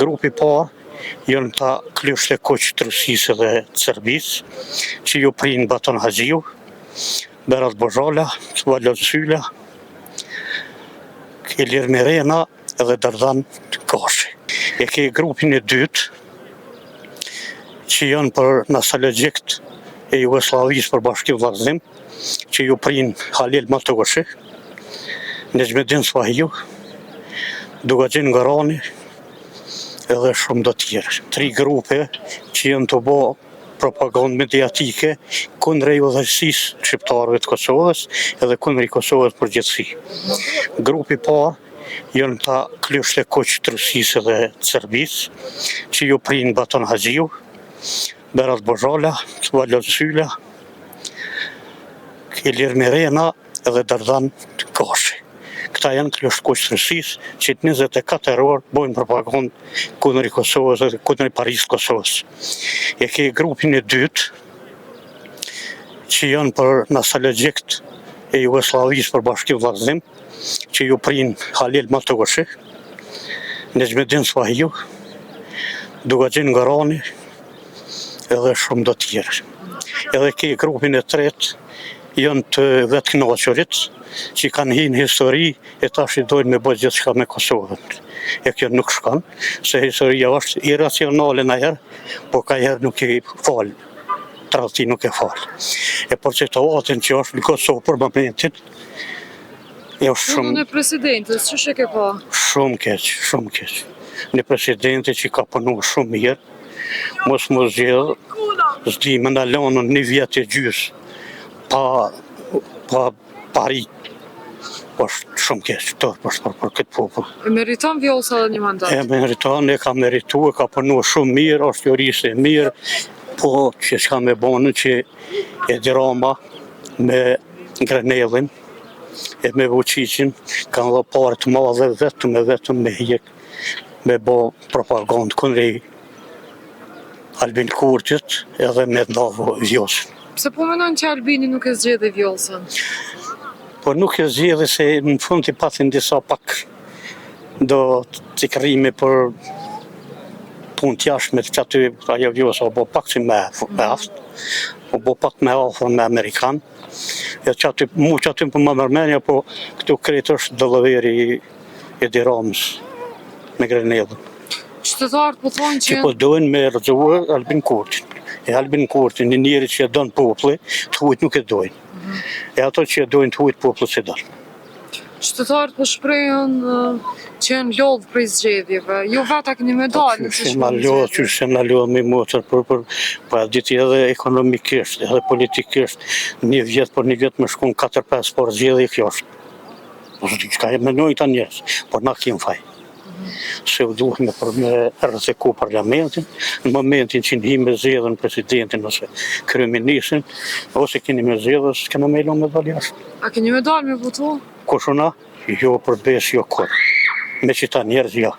Grupi parë janë ta Klyshte Koq të Rusisë dhe Serbisë, që ju prinë Baton Haxhiu, Berat Bozhala, Valot Syla, Ilir Mirena dhe Dardan Kashi. E ke grupin e dytë, që janë për nostalgjikët e Jugosllavisë për bashkim vllazërim, që ju prinë Halil Matoshi, Nexhmedin Swahiu, Dugaxhin Garani edhe shumë të tjerë. 3 grupe që janë të bë propagandë mediatike kundër udhëheqësisë shqiptarëve të Kosovës edhe kundër Kosovës përgjithësi. Grupi parë janë ta Klyshte Koq të Rusisë dhe Serbisë, që ju prinë Baton Haxhiu, Berat Bozhala, Valot Syla, Ilir Mirena dhe Dardan Kashi. Këta janë Klyshte Koq të Rusisë, që 24 orë bojnë propagandë kundër Kosovës dhe kundër Parisë Kosovës. E ke grupin e dytë, që janë për nostalgjikët e Jugosllavisë për bashkim vllazërim, që ju prinë Halil Matoshi, Nexhmedin Swahiu, Dugaxhin Garani edhe shumë të tjerë. Edhe ke grupin e tretë, janë të vetkënaqërit, që kanë hinë histori e tash i dojnë me bëjë gjithçka me Kosovën. E kjo nuk shkon, se historia është iracionale ndonjëherë, po kajherë nuk i fal. Tradhti nuk e fal. E për situatin që është në Kosovë për momentin, është shumë... Në presidentës, që shë ke pa? Shumë keq. Në presidenti që ka punu shumë mirë, mos më zgjedhë, s'di më ndalonën 1 vjet e gjys, pa pari. është shumë keq për këtë popull. E meriton Vjosa dhe një mandat? E meriton, e ka meritu, e ka punu shumë mirë, është juristë e mirë, po që s'ka me bonë që e dirama me Grenellin e me Vučićin kanë dhe parë të madhe vetëm me hjek, me bo propagandë kundër Albin Kurtit edhe me ndavë Vjosën. Pse po menon që Albini nuk e zgjedhë Vjosën? Po nuk e zgjedhë se në fund i patin disa pak do të krimi për punë t'jashme që aty ajo Vjosa o bo pak që me aftë, o bo pak me afër me Amerikanë, e që aty për më mërmenja, po këtu kretë është dëllëveri e Diramës me Grenellin. Qytetarët po thonë që... Që po dojnë me rëzua Albin Kurtin. E Albin Kurtin, një njeri që e donë populli, të hujt nuk e dojnë. E ato që e dojnë të hujt populli që donë. Qytetarët po shprehen që janë lodhë prej zgjedhjeve. Jo vetë keni me dalë nëse shkoni zgjedhje. Qysh na lodhë me motër, po ditë edhe ekonomikisht, edhe politikisht, 1 vjet për 1 vjet më shkon 4-5 por zgjedhje kjo është. Ka e menoj ta njerëz, por na kim faj. Se u duhet me rreziku parlamentin, në momentin që njëhi me zgjedhën presidentin ose kryeministrin, ose keni me zgjedhën, s'kena me ilo me dalë jashtë. A keni me dalë me votu? Kush una? Jo për besë, jo kur. Me qita njerëz, jo.